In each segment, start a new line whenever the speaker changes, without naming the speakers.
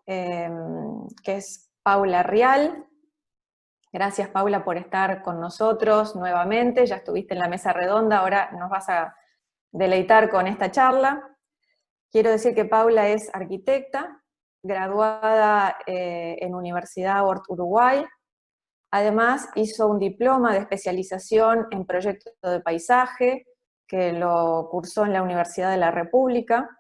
que es Paula Rial. Gracias, Paula, por estar con nosotros nuevamente. Ya estuviste en la mesa redonda, ahora nos vas a deleitar con esta charla. Quiero decir que Paula es arquitecta, graduada en Universidad Hort Uruguay. Además, hizo un diploma de especialización en proyectos de paisaje, que lo cursó en la Universidad de la República.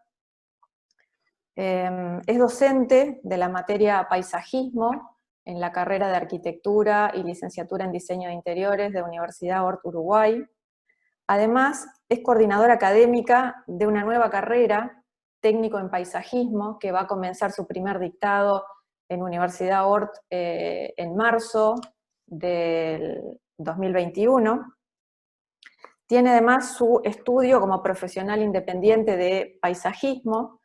Es docente de la materia paisajismo en la carrera de arquitectura y licenciatura en diseño de interiores de Universidad Hort Uruguay. Además, es coordinadora académica de una nueva carrera, técnico en paisajismo, que va a comenzar su primer dictado en Universidad Hort en marzo del 2021. Tiene además su estudio como profesional independiente de paisajismo,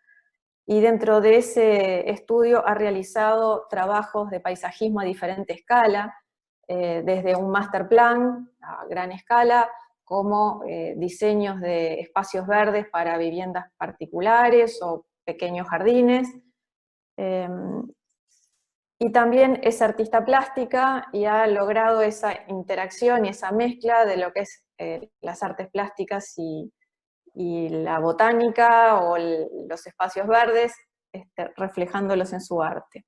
y dentro de ese estudio ha realizado trabajos de paisajismo a diferente escala, desde un master plan a gran escala, como diseños de espacios verdes para viviendas particulares o pequeños jardines. Y también es artista plástica y ha logrado esa interacción y esa mezcla de lo que es las artes plásticas y la botánica o los espacios verdes, reflejándolos en su arte.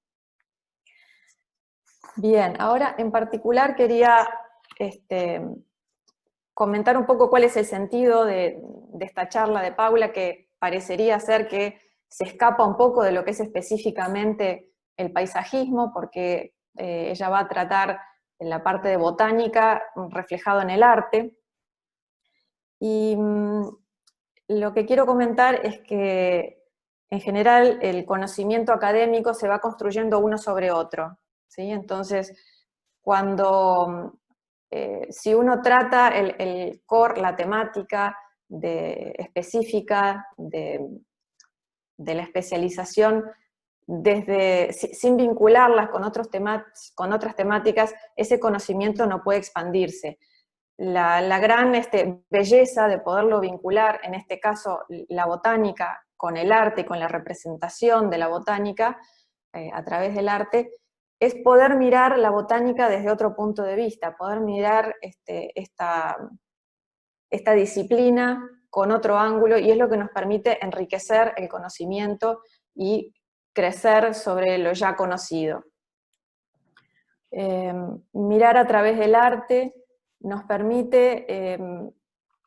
Bien, ahora en particular quería comentar un poco cuál es el sentido de esta charla de Paula, que parecería ser que se escapa un poco de lo que es específicamente el paisajismo, porque ella va a tratar en la parte de botánica reflejado en el arte. Y lo que quiero comentar es que en general el conocimiento académico se va construyendo uno sobre otro, ¿sí? Entonces, si uno trata el core, la temática específica de la especialización, sin vincularlas con otras temáticas, ese conocimiento no puede expandirse. La gran belleza de poderlo vincular, en este caso la botánica, con el arte y con la representación de la botánica a través del arte, es poder mirar la botánica desde otro punto de vista, poder mirar esta disciplina con otro ángulo, y es lo que nos permite enriquecer el conocimiento y crecer sobre lo ya conocido. Mirar a través del arte nos permite,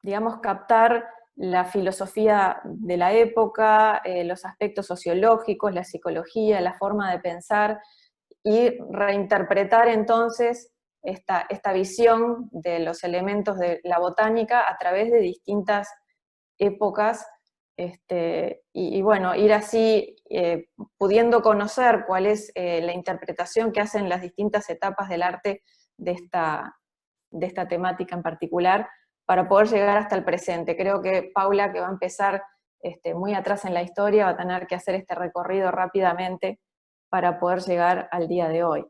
digamos, captar la filosofía de la época, los aspectos sociológicos, la psicología, la forma de pensar, y reinterpretar entonces esta visión de los elementos de la botánica a través de distintas épocas, y bueno, ir así pudiendo conocer cuál es la interpretación que hacen las distintas etapas del arte de esta temática en particular, para poder llegar hasta el presente. Creo que Paula, que va a empezar muy atrás en la historia, va a tener que hacer este recorrido rápidamente para poder llegar al día de hoy.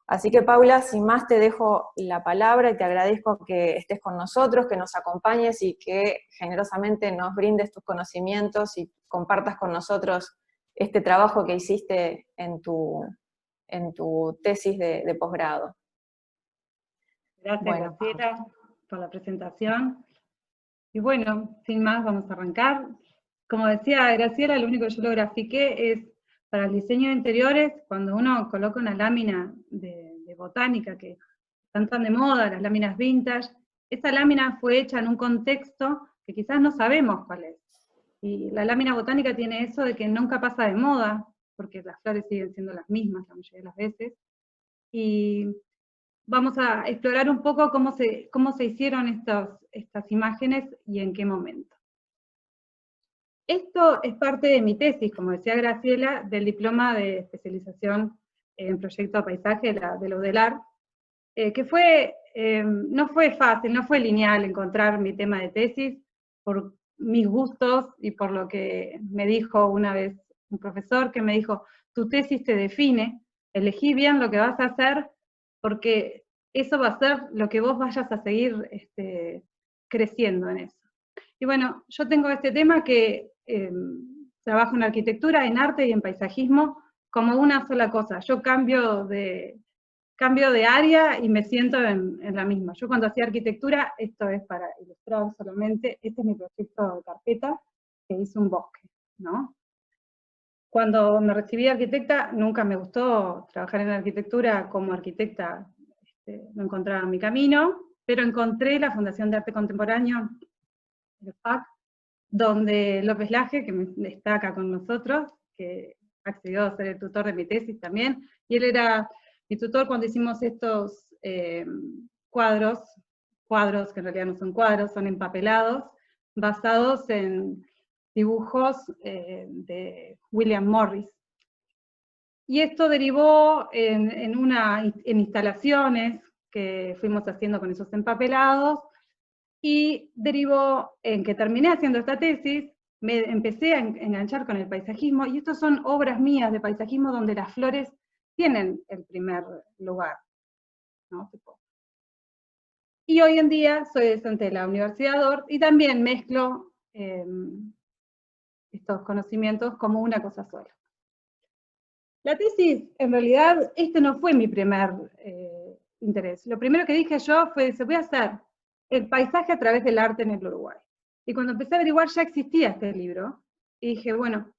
Así que, Paula, sin más te dejo la palabra y te agradezco que estés con nosotros, que nos acompañes y que generosamente nos brindes tus conocimientos y compartas con nosotros este trabajo que hiciste en tu tesis de posgrado.
Gracias, Graciela, por la presentación. Y bueno, sin más, vamos a arrancar. Como decía Graciela, lo único que yo lo grafiqué es para el diseño de interiores, cuando uno coloca una lámina de botánica, que están tan de moda, las láminas vintage, esa lámina fue hecha en un contexto que quizás no sabemos cuál es. Y la lámina botánica tiene eso de que nunca pasa de moda, porque las flores siguen siendo las mismas la mayoría de las veces. Y vamos a explorar un poco cómo se hicieron estas imágenes y en qué momento. Esto es parte de mi tesis, como decía Graciela, del diploma de especialización en proyecto de paisaje de la UDELAR, que no fue fácil, no fue lineal encontrar mi tema de tesis, por mis gustos y por lo que me dijo una vez un profesor, que me dijo, tu tesis te define, elegí bien lo que vas a hacer, porque eso va a ser lo que vos vayas a seguir creciendo en eso. Y bueno, yo tengo este tema que trabajo en arquitectura, en arte y en paisajismo como una sola cosa. Yo cambio de área y me siento en la misma. Yo cuando hacía arquitectura, esto es para ilustrar solamente, este es mi proyecto de carpeta, que hice un bosque, ¿no? Cuando me recibí de arquitecta, nunca me gustó trabajar en arquitectura como arquitecta, no encontraba mi camino, pero encontré la Fundación de Arte Contemporáneo, el FAC, donde López Laje, que está acá con nosotros, que accedió a ser el tutor de mi tesis también, y él era mi tutor cuando hicimos estos cuadros que en realidad no son cuadros, son empapelados, basados en dibujos de William Morris. Y esto derivó en instalaciones que fuimos haciendo con esos empapelados, y derivó en que terminé haciendo esta tesis, me empecé a enganchar con el paisajismo, y estas son obras mías de paisajismo donde las flores tienen el primer lugar, ¿no? Y hoy en día soy docente de la Universidad Dort, y también mezclo estos conocimientos como una cosa sola. La tesis, en realidad, este no fue mi primer interés. Lo primero que dije yo fue, se voy a hacer el paisaje a través del arte en el Uruguay. Y cuando empecé a averiguar ya existía este libro, y dije, bueno,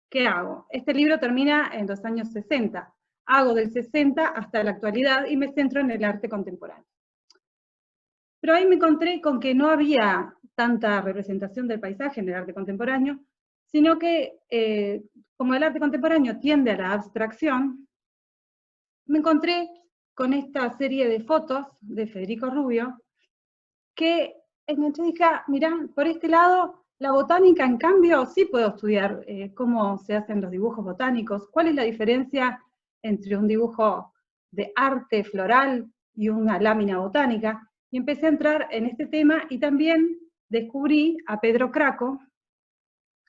¿qué hago? Este libro termina en los años 60. Hago del 60 hasta la actualidad y me centro en el arte contemporáneo. Pero ahí me encontré con que no había tanta representación del paisaje en el arte contemporáneo, sino que como el arte contemporáneo tiende a la abstracción, me encontré con esta serie de fotos de Federico Rubio, que enganché y dije, mirá, por este lado, la botánica, en cambio, sí puedo estudiar cómo se hacen los dibujos botánicos, cuál es la diferencia entre un dibujo de arte floral y una lámina botánica, y empecé a entrar en este tema, y también descubrí a Pedro Craco,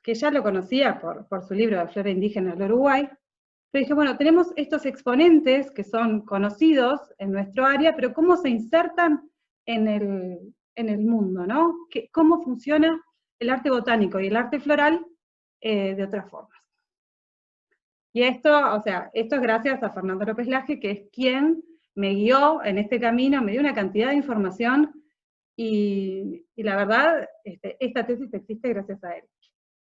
que ya lo conocía por su libro de Flora Indígena del Uruguay, pero dije, bueno, tenemos estos exponentes que son conocidos en nuestro área, pero ¿cómo se insertan en el mundo, ¿no? ¿Cómo funciona el arte botánico y el arte floral de otras formas? Y esto, o sea, esto es gracias a Fernando López Laje, que es quien me guió en este camino, me dio una cantidad de información, y la verdad, esta tesis existe gracias a él.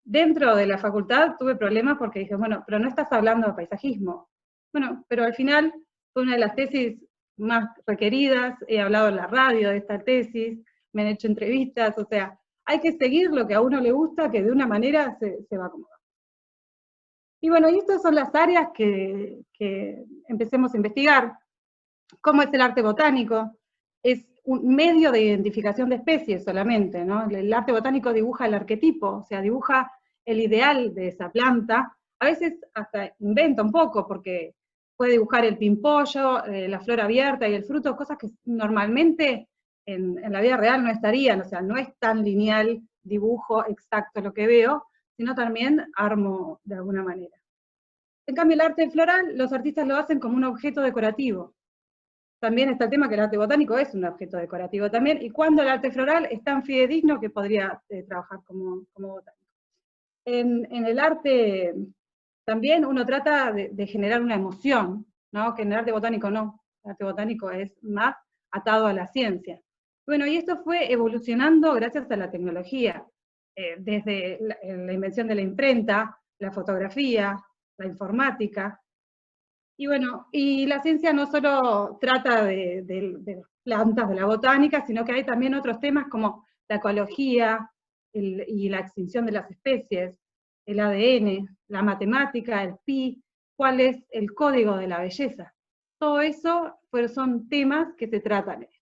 Dentro de la facultad tuve problemas porque dije, bueno, pero no estás hablando de paisajismo. Bueno, pero al final fue una de las tesis más requeridas, he hablado en la radio de esta tesis, me han hecho entrevistas, o sea, hay que seguir lo que a uno le gusta, que de una manera se va acomodando. Y bueno, y estas son las áreas que empecemos a investigar. ¿Cómo es el arte botánico? Es un medio de identificación de especies solamente, ¿no? El arte botánico dibuja el arquetipo, o sea, dibuja el ideal de esa planta. A veces hasta inventa un poco, porque puede dibujar el pimpollo, la flor abierta y el fruto, cosas que normalmente en la vida real no estarían, o sea, no es tan lineal, dibujo exacto lo que veo, sino también armo de alguna manera. En cambio, el arte floral, los artistas lo hacen como un objeto decorativo. También está el tema que el arte botánico es un objeto decorativo también, y cuando el arte floral es tan fidedigno que podría trabajar como botánico. En el arte también uno trata de generar una emoción, ¿no? Que en el arte botánico no. El arte botánico es más atado a la ciencia. Bueno, y esto fue evolucionando gracias a la tecnología, desde la invención de la imprenta, la fotografía, la informática. Y bueno, y la ciencia no solo trata de las plantas, de la botánica, sino que hay también otros temas como la ecología y la extinción de las especies, el ADN, la matemática, el pi, cuál es el código de la belleza. Todo eso son temas que se tratan en esto.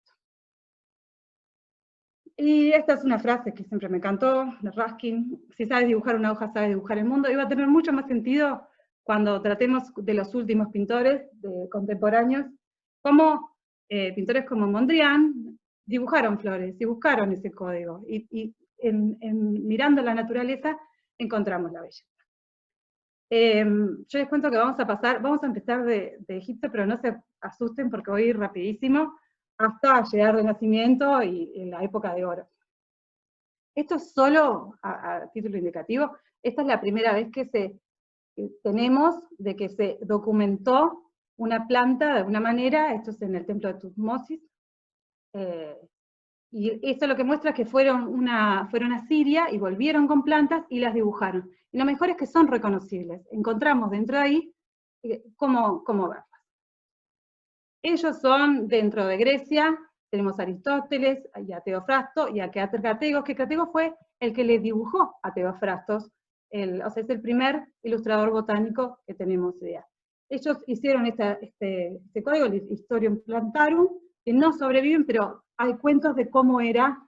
Y esta es una frase que siempre me encantó, de Ruskin: si sabes dibujar una hoja, sabes dibujar el mundo. Y va a tener mucho más sentido cuando tratemos de los últimos pintores contemporáneos, como pintores como Mondrian dibujaron flores y buscaron ese código, y mirando la naturaleza encontramos la belleza. Yo les cuento que vamos a empezar de Egipto, pero no se asusten porque voy a ir rapidísimo, hasta llegar al Renacimiento y en la época de oro. Esto es solo a título indicativo. Esta es la primera vez que se tenemos de que se documentó una planta de alguna manera, esto es en el templo de Tutmosis, y esto lo que muestra es que fueron a Siria y volvieron con plantas y las dibujaron. Y lo mejor es que son reconocibles. Encontramos dentro de ahí cómo verlas. Ellos son, dentro de Grecia, tenemos a Aristóteles, y a Teofrasto, y a Crategos, que Crategos fue el que le dibujó a Teofrastos, o sea, es el primer ilustrador botánico que tenemos idea. Ellos hicieron este código, el Historium Plantarum, que no sobreviven, pero hay cuentos de cómo era.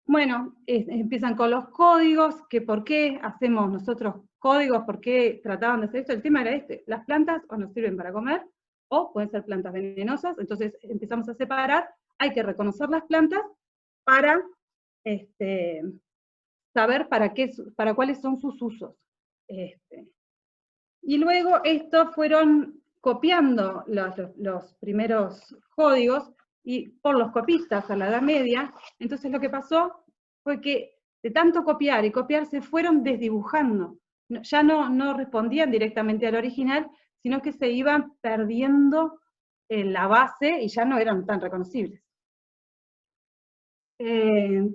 Bueno, empiezan con los códigos, que por qué hacemos nosotros códigos, por qué trataban de hacer esto. El tema era las plantas o nos sirven para comer, o pueden ser plantas venenosas, entonces empezamos a separar, hay que reconocer las plantas para saber para cuáles son sus usos. Y luego estos fueron copiando los primeros códigos, y por los copistas a la Edad Media, entonces lo que pasó fue que de tanto copiar y copiar se fueron desdibujando, ya no respondían directamente al original, sino que se iban perdiendo la base y ya no eran tan reconocibles.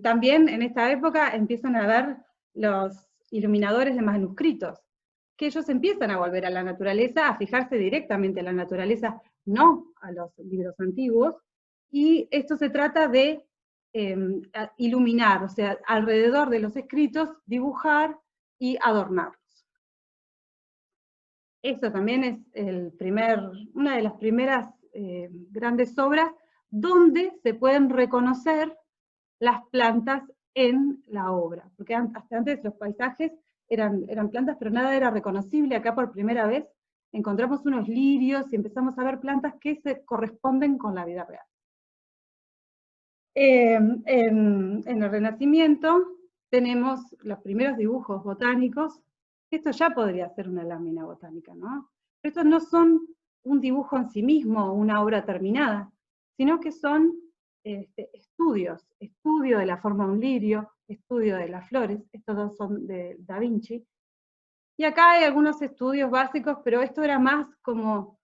También en esta época empiezan a haber los iluminadores de manuscritos, que ellos empiezan a volver a la naturaleza, a fijarse directamente en la naturaleza, no a los libros antiguos, y esto se trata de iluminar, o sea, alrededor de los escritos, dibujar y adornarlos. Esto también es una de las primeras grandes obras donde se pueden reconocer las plantas en la obra, porque hasta antes los paisajes eran plantas, pero nada era reconocible. Acá por primera vez encontramos unos lirios y empezamos a ver plantas que se corresponden con la vida real. En el Renacimiento tenemos los primeros dibujos botánicos. Esto ya podría ser una lámina botánica, ¿no? Pero estos no son un dibujo en sí mismo, una obra terminada, sino que son estudio de la forma de un lirio, estudio de las flores. Estos dos son de Da Vinci. Y acá hay algunos estudios básicos, pero esto era más como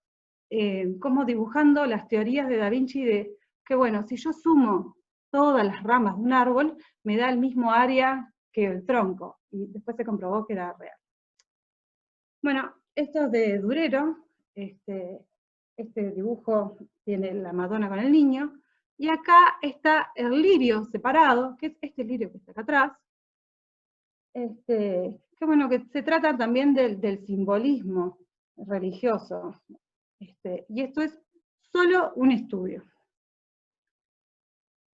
dibujando las teorías de Da Vinci de que, bueno, si yo sumo todas las ramas de un árbol, me da el mismo área que el tronco, y después se comprobó que era real. Bueno, esto es de Durero, este dibujo tiene la Madonna con el niño, y acá está el lirio separado, que es este lirio que está acá atrás, que bueno, que se trata también del simbolismo religioso, y esto es solo un estudio.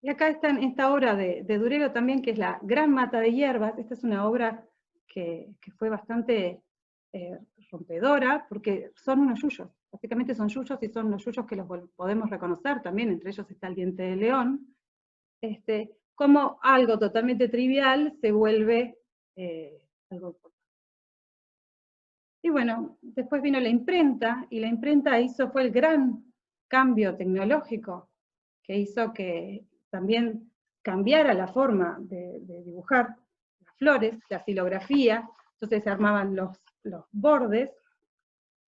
Y acá está esta obra de Durero también, que es la Gran Mata de Hierbas. Esta es una obra que fue bastante rompedora, porque son unos yuyos, básicamente son yuyos, y son los yuyos que los podemos reconocer también, entre ellos está el diente de león, como algo totalmente trivial se vuelve algo importante. Y bueno, después vino la imprenta, y la imprenta fue el gran cambio tecnológico que hizo que también cambiara la forma de dibujar las flores, la xilografía. Entonces se armaban los bordes,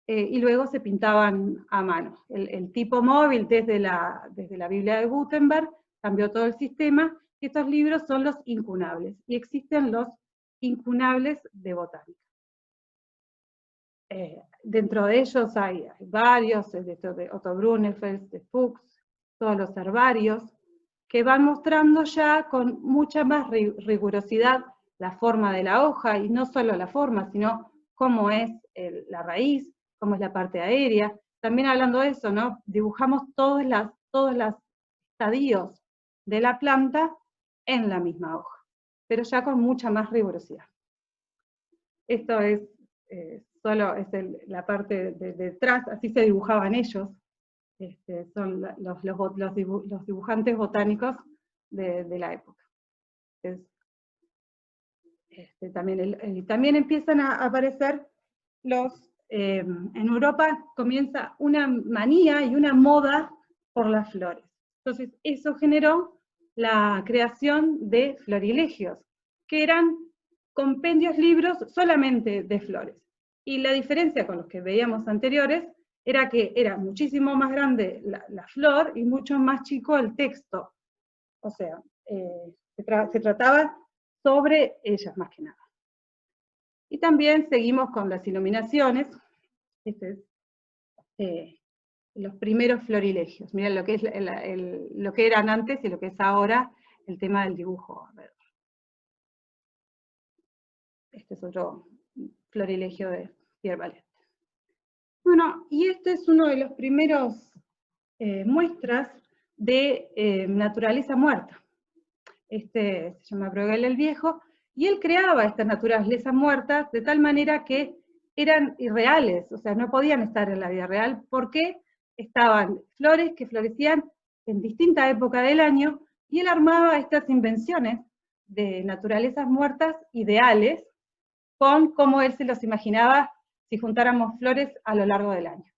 y luego se pintaban a mano. El tipo móvil desde la Biblia de Gutenberg cambió todo el sistema, y estos libros son los incunables, y existen los incunables de botánica. Dentro de ellos hay varios, de Otto Brunnerfeld, de Fuchs, todos los herbarios, que van mostrando ya con mucha más rigurosidad la forma de la hoja, y no solo la forma, sino cómo es la raíz, cómo es la parte aérea. También hablando de eso, ¿no? Dibujamos todos los estadios de la planta en la misma hoja, pero ya con mucha más rigurosidad. Esto es solo la parte de detrás, así se dibujaban ellos. Son los dibujantes botánicos de la época. También empiezan a aparecer en Europa comienza una manía y una moda por las flores. Entonces eso generó la creación de florilegios, que eran compendios, libros solamente de flores. Y la diferencia con los que veíamos anteriores era que era muchísimo más grande la flor y mucho más chico el texto. O sea, se trataba sobre ellas más que nada. Y también seguimos con las iluminaciones. Este es los primeros florilegios. Miren lo que es lo que eran antes y lo que es ahora el tema del dibujo alrededor. Este es otro florilegio de Pierre Ballet. Bueno, y este es uno de los primeros muestras de naturaleza muerta. Este se llama Bruegel el Viejo, y él creaba estas naturalezas muertas de tal manera que eran irreales, o sea, no podían estar en la vida real, porque estaban flores que florecían en distinta época del año, y él armaba estas invenciones de naturalezas muertas ideales, con cómo él se los imaginaba si juntáramos flores a lo largo del año.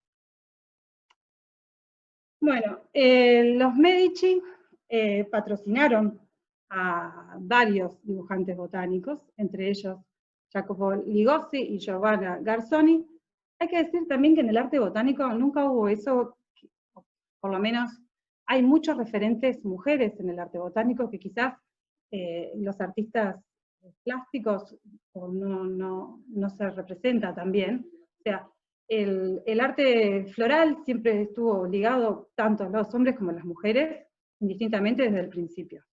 Bueno, los Medici patrocinaron a varios dibujantes botánicos, entre ellos Jacopo Ligozzi y Giovanna Garzoni. Hay que decir también que en el arte botánico nunca hubo eso, por lo menos hay muchos referentes mujeres en el arte botánico que quizás los artistas plásticos no se representa también. O sea, el arte floral siempre estuvo ligado tanto a los hombres como a las mujeres, indistintamente desde el principio.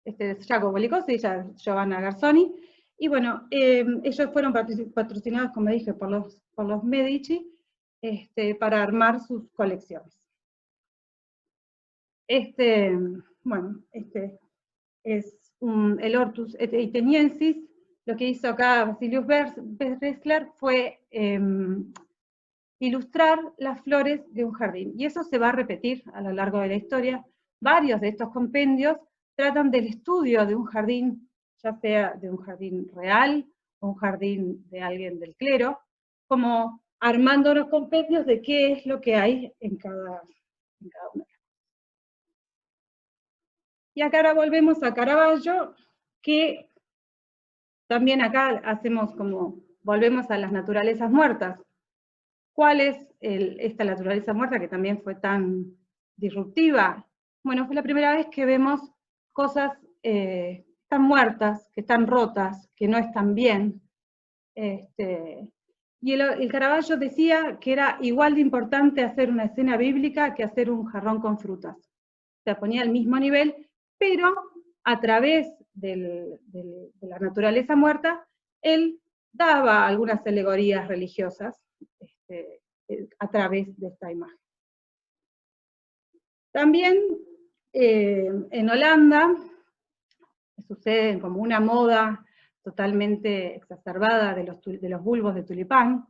Este es Jacopo Ligozzi y Giovanna Garzoni, y bueno, ellos fueron patrocinados, como dije, por los Medici, para armar sus colecciones. Bueno, este es el Hortus Ateniensis. Lo que hizo acá Basilius Bessler fue ilustrar las flores de un jardín, y eso se va a repetir a lo largo de la historia. Varios de estos compendios tratan del estudio de un jardín, ya sea de un jardín real o un jardín de alguien del clero, como armando los compendios de qué es lo que hay en cada uno. Y acá ahora volvemos a Caravaggio, que también acá hacemos como, volvemos a las naturalezas muertas. ¿Cuál es esta naturaleza muerta que también fue tan disruptiva? Bueno, fue la primera vez que vemos cosas tan muertas, que están rotas, que no están bien. Y el Caravaggio decía que era igual de importante hacer una escena bíblica que hacer un jarrón con frutas. O sea, ponía al mismo nivel, pero a través de la naturaleza muerta, él daba algunas alegorías religiosas a través de esta imagen. También en Holanda sucede como una moda totalmente exacerbada de los bulbos de tulipán.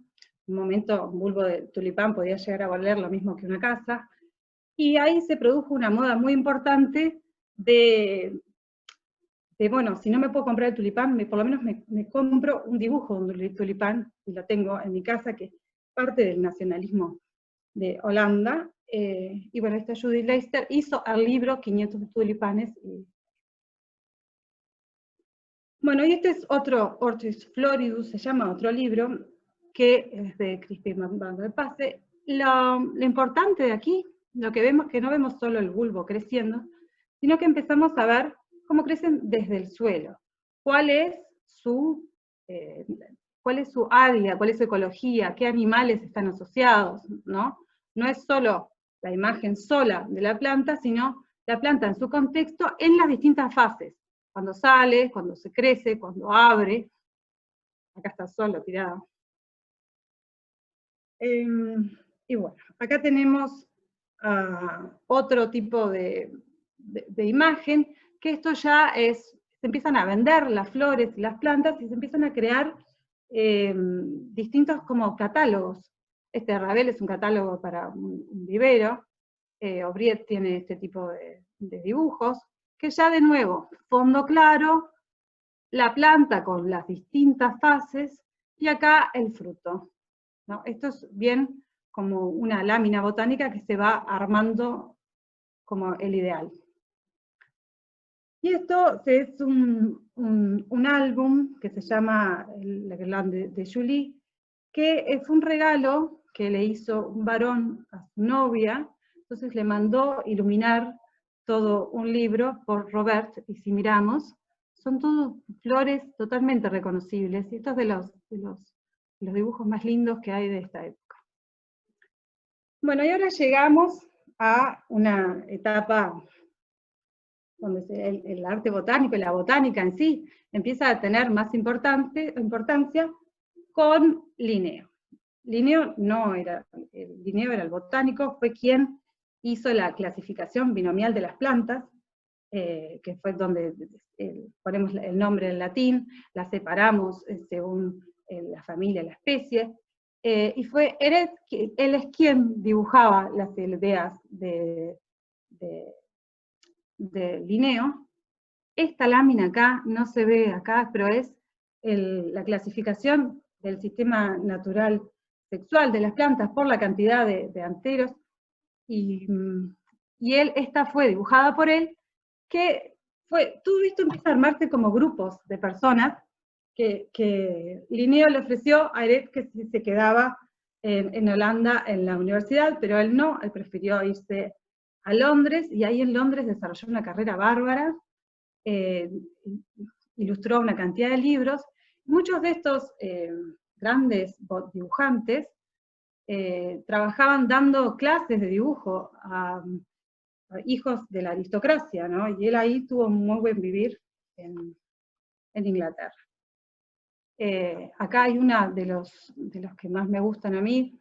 En un momento un bulbo de tulipán podía llegar a valer lo mismo que una casa, y ahí se produjo una moda muy importante de bueno, si no me puedo comprar el tulipán, por lo menos me compro un dibujo de un tulipán, y lo tengo en mi casa, que es parte del nacionalismo de Holanda. Y bueno, esta Judith Leister hizo el libro 500 tulipanes. Bueno, y este es otro Hortus Floridus, se llama otro libro, que es de Crispin van der Passe. Lo importante de aquí, lo que vemos, que no vemos solo el bulbo creciendo, sino que empezamos a ver cómo crecen desde el suelo. ¿Cuál es su área, cuál es su ecología, qué animales están asociados, ¿no? No es solo la imagen sola de la planta, sino la planta en su contexto en las distintas fases. Cuando sale, cuando se crece, cuando abre. Acá está solo tirado. Y bueno, acá tenemos otro tipo de imagen, que esto ya es, se empiezan a vender las flores y las plantas, y se empiezan a crear distintos como catálogos. Este Ravel es un catálogo para un vivero, Aubriet tiene este tipo de dibujos, que ya de nuevo, fondo claro, la planta con las distintas fases, y acá el fruto, ¿no? Esto es bien como una lámina botánica que se va armando como el ideal. Y esto es un álbum que se llama La Guirlande de Julie, que es un regalo que le hizo un varón a su novia, entonces le mandó iluminar todo un libro por Robert, y si miramos, son todas flores totalmente reconocibles, y estos es de los dibujos más lindos que hay de esta época. Bueno, y ahora llegamos a una etapa donde el arte botánico y la botánica en sí empieza a tener más importancia con Linneo. Linneo Linneo era el botánico, fue quien hizo la clasificación binomial de las plantas, que fue donde ponemos el nombre en latín, la separamos según la familia, la especie, y fue él es quien dibujaba las ideas de Linneo. Esta lámina acá, no se ve acá, pero es la clasificación del sistema natural sexual de las plantas por la cantidad de anteros, y esta fue dibujada por él, que todo esto empieza a armarse como grupos de personas que Linneo le ofreció a Eret que si se quedaba en Holanda en la universidad, pero él no, él prefirió irse a Londres, y ahí en Londres desarrolló una carrera bárbara, ilustró una cantidad de libros. Muchos de estos grandes dibujantes trabajaban dando clases de dibujo a hijos de la aristocracia, ¿no? Y él ahí tuvo un muy buen vivir en Inglaterra. Acá hay una de los que más me gustan a mí,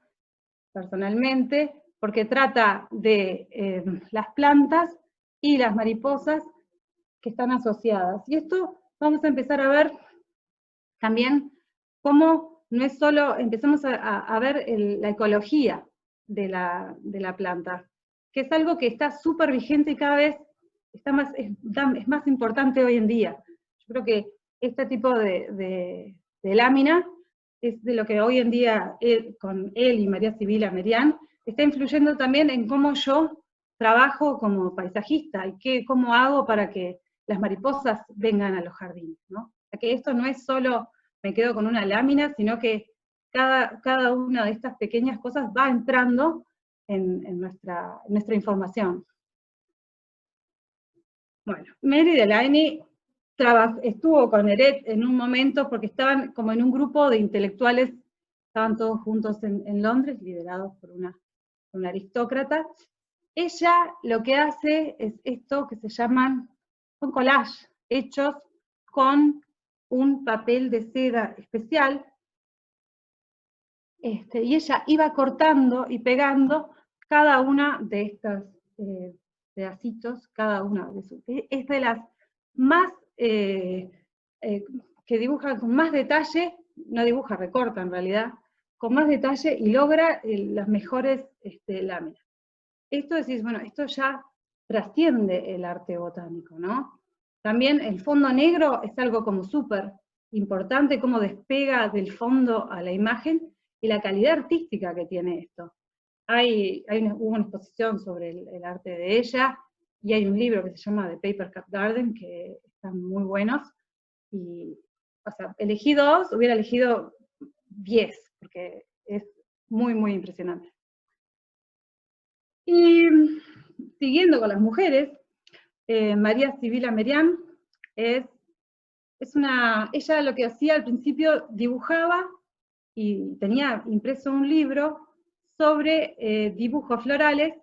personalmente, porque trata de las plantas y las mariposas que están asociadas. Y esto vamos a empezar a ver también cómo no es solo, empezamos a ver la ecología de la planta, que es algo que está súper vigente y cada vez es más importante hoy en día. Yo creo que este tipo de lámina es de lo que hoy en día, con él y María Sibila Merian, está influyendo también en cómo yo trabajo como paisajista, y cómo hago para que las mariposas vengan a los jardines, ¿no? O sea, que esto no es solo me quedo con una lámina, sino que cada una de estas pequeñas cosas va entrando en nuestra información. Bueno, Mary Delaney estuvo con Eret en un momento porque estaban como en un grupo de intelectuales, estaban todos juntos en Londres, liderados por una aristócrata. Ella lo que hace es esto que se llaman, son collages, hechos con un papel de seda especial, y ella iba cortando y pegando cada una de estas pedacitos, cada una de sus, es de las más, que dibuja con más detalle, no dibuja, recorta en realidad, con más detalle, y logra las mejores láminas. Esto decís, bueno, esto ya trasciende el arte botánico, ¿no? También el fondo negro es algo como súper importante, cómo despega del fondo a la imagen, y la calidad artística que tiene esto. Hubo una exposición sobre el arte de ella, y hay un libro que se llama The Paper Cup Garden, que están muy buenos, y, o sea, elegí 2, hubiera elegido 10, porque es muy, muy impresionante. Y siguiendo con las mujeres, María Sibila Merian ella lo que hacía al principio, dibujaba y tenía impreso un libro sobre dibujos florales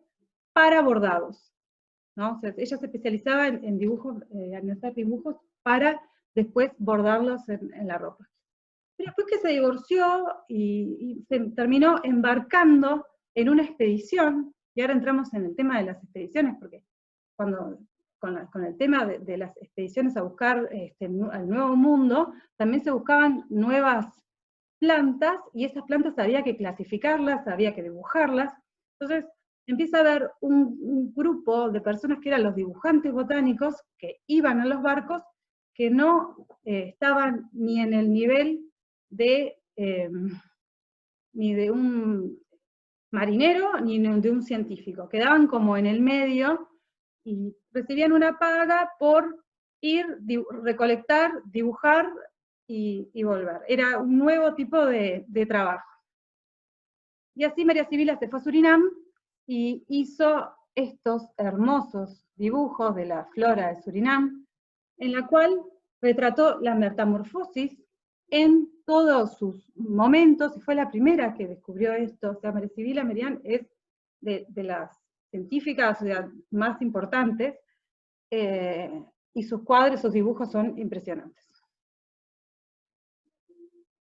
para bordados, ¿no? O sea, ella se especializaba en dibujos, en hacer dibujos para después bordarlos en la ropa. Pero después que se divorció y se terminó embarcando en una expedición, y ahora entramos en el tema de las expediciones, porque con el tema de las expediciones a buscar al nuevo mundo, también se buscaban nuevas plantas, y esas plantas había que clasificarlas, había que dibujarlas. Entonces empieza a haber un grupo de personas que eran los dibujantes botánicos, que iban a los barcos, que no estaban ni en el nivel ni de un marinero, ni de un científico. Quedaban como en el medio, y recibían una paga por ir, recolectar, dibujar y volver. Era un nuevo tipo de trabajo. Y así María Sibila se fue a Surinam y hizo estos hermosos dibujos de la flora de Surinam, en la cual retrató la metamorfosis en todos sus momentos, y fue la primera que descubrió esto. O sea, María Sibila Merian es de las científicas, o sea, más importantes, y sus cuadros, sus dibujos son impresionantes.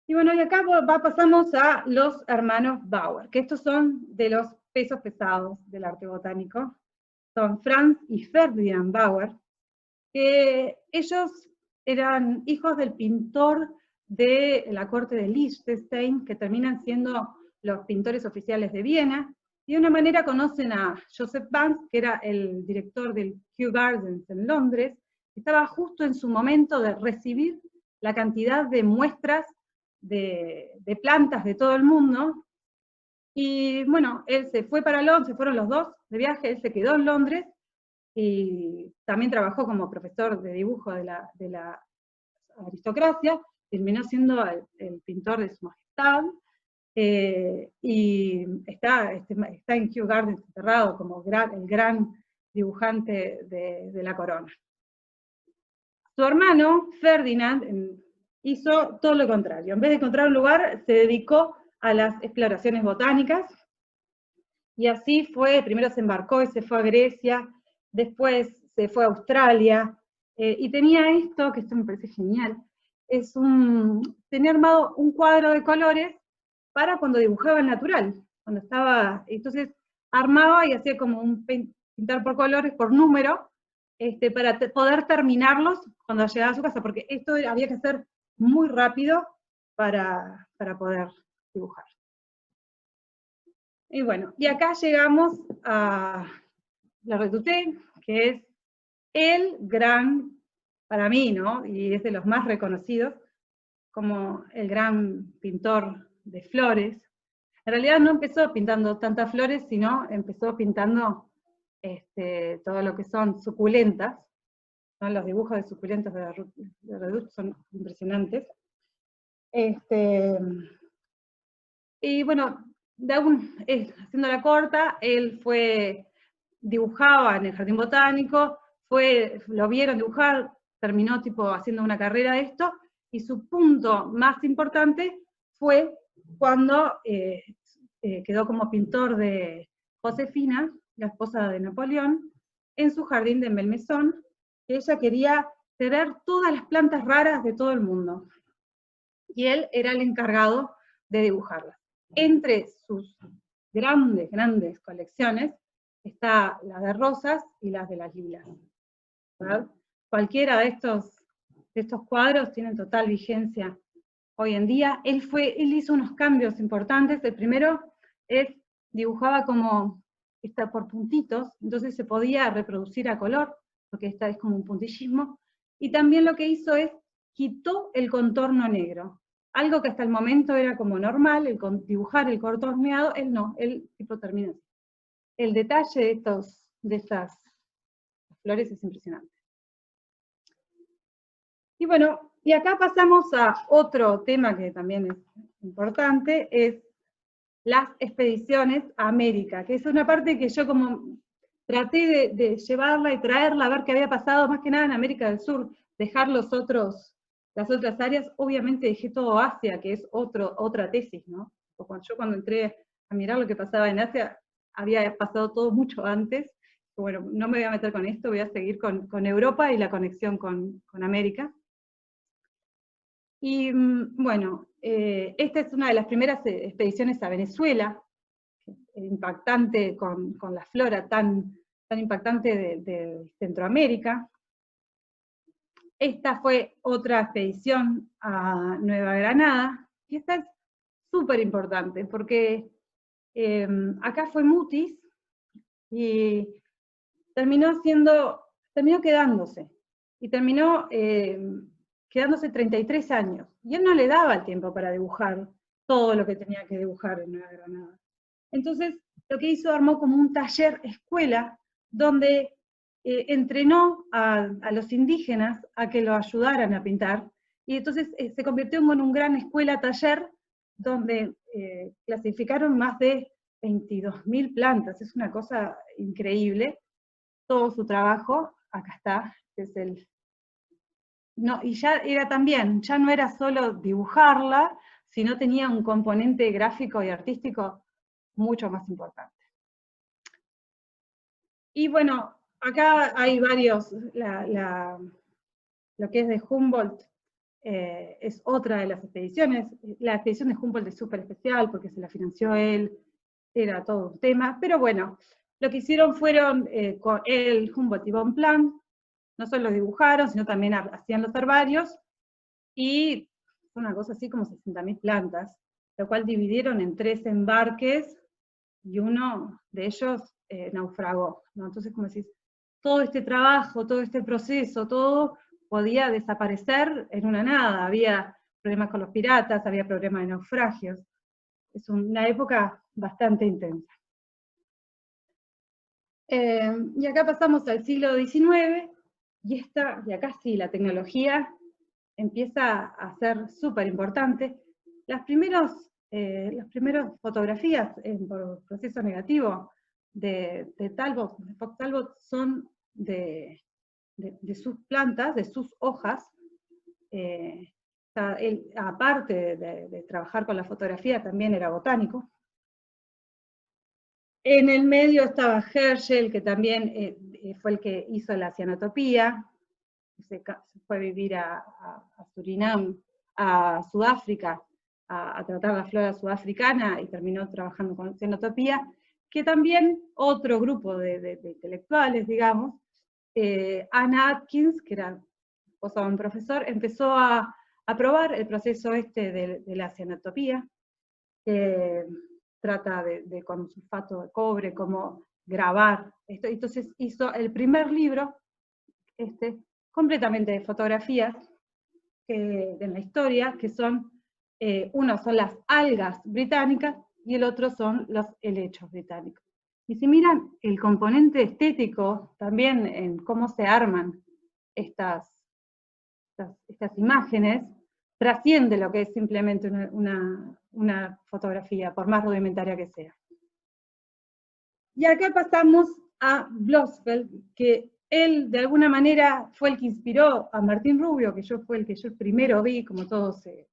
Y bueno, y acá pasamos a los hermanos Bauer, que estos son de los pesos pesados del arte botánico. Son Franz y Ferdinand Bauer, que ellos eran hijos del pintor de la corte de Liechtenstein, que terminan siendo los pintores oficiales de Viena, y de una manera conocen a Joseph Banks, que era el director del Kew Gardens en Londres, que estaba justo en su momento de recibir la cantidad de muestras de plantas de todo el mundo, y bueno, él se fue para Londres, se fueron los dos de viaje, él se quedó en Londres, y también trabajó como profesor de dibujo de la aristocracia, terminó siendo el pintor de su majestad, y está en Kew Gardens enterrado como el gran dibujante de la corona. Su hermano, Ferdinand, hizo todo lo contrario. En vez de encontrar un lugar, se dedicó a las exploraciones botánicas, y así fue, primero se embarcó y se fue a Grecia, después se fue a Australia, y tenía esto, que esto me parece genial, tenía armado un cuadro de colores para cuando dibujaba el natural, cuando estaba, entonces armaba y hacía como un pintar por colores, por número, para poder terminarlos cuando llegaba a su casa, porque esto había que hacer muy rápido para poder dibujar. Y bueno, y acá llegamos a la Redoute, que es el gran, para mí, ¿no? Y es de los más reconocidos, como el gran pintor de flores. En realidad no empezó pintando tantas flores, sino empezó pintando todo lo que son suculentas, ¿no? Los dibujos de suculentas de Redoute son impresionantes. Y bueno, haciendo la corta, él dibujaba en el jardín botánico, lo vieron dibujar, terminó haciendo una carrera de esto, y su punto más importante fue cuando quedó como pintor de Josefina, la esposa de Napoleón, en su jardín de Belmesón, que ella quería tener todas las plantas raras de todo el mundo, y él era el encargado de dibujarlas. Entre sus grandes colecciones está la de rosas y las de las lilas, ¿verdad? Cualquiera de estos cuadros tienen total vigencia hoy en día. Él hizo unos cambios importantes. El primero dibujaba como, está por puntitos, entonces se podía reproducir a color, porque esta es como un puntillismo, y también lo que hizo quitó el contorno negro. Algo que hasta el momento era como normal, dibujar el contorneado, él no, él termina así. El detalle de estas flores es impresionante. Y bueno, y acá pasamos a otro tema que también es importante, es las expediciones a América, que es una parte que yo como traté de llevarla y traerla a ver qué había pasado, más que nada en América del Sur, dejar las otras áreas. Obviamente dejé todo Asia, que es otra tesis, ¿no? Yo cuando entré a mirar lo que pasaba en Asia, había pasado todo mucho antes. Bueno, no me voy a meter con esto, voy a seguir con Europa y la conexión con América. Y bueno, esta es una de las primeras expediciones a Venezuela, impactante con la flora tan impactante de Centroamérica. Esta fue otra expedición a Nueva Granada, y esta es súper importante, porque acá fue Mutis, y terminó quedándose, y terminó quedándose 33 años, y él no le daba el tiempo para dibujar todo lo que tenía que dibujar en Nueva Granada. Entonces, lo que hizo, armó como un taller escuela, donde entrenó a los indígenas a que lo ayudaran a pintar, y entonces se convirtió en una gran escuela-taller donde clasificaron más de 22.000 plantas. Es una cosa increíble. Todo su trabajo, acá está, es el... No, y ya era también, ya no era solo dibujarla, sino tenía un componente gráfico y artístico mucho más importante. Y bueno, acá hay varios, lo que es de Humboldt es otra de las expediciones. La expedición de Humboldt es súper especial porque se la financió él, era todo un tema, pero bueno, lo que hicieron fueron con él, Humboldt y Bonpland, no solo dibujaron, sino también hacían los herbarios, y fue una cosa así como 60.000 plantas, lo cual dividieron en 3 embarques, y uno de ellos naufragó, ¿no? Entonces, como decís, todo este trabajo, todo este proceso, todo podía desaparecer en una nada. Había problemas con los piratas, había problemas de naufragios. Es una época bastante intensa. Y acá pasamos al siglo XIX, y acá sí, la tecnología empieza a ser súper importante. Las primeras fotografías por proceso negativo de Talbot, de Fox Talbot, son de sus plantas, de sus hojas. Él, aparte de trabajar con la fotografía, también era botánico. En el medio estaba Herschel, que también fue el que hizo la cianotopía. Se fue a vivir a Surinam, a Sudáfrica, a tratar la flora sudafricana, y terminó trabajando con cianotopía, que también otro grupo de intelectuales, digamos, Anna Atkins, que era esposa de un profesor, empezó a probar el proceso de la cianotopía, que trata con un sulfato de cobre, cómo grabar esto. Entonces hizo el primer libro, completamente de fotografías de la historia, que son, uno son las algas británicas, y el otro son los helechos británicos. Y si miran el componente estético, también en cómo se arman estas imágenes, trasciende lo que es simplemente una fotografía, por más rudimentaria que sea. Y acá pasamos a Blossfeld, que él de alguna manera fue el que inspiró a Martín Rubio, que fue el que yo primero vi, como todo se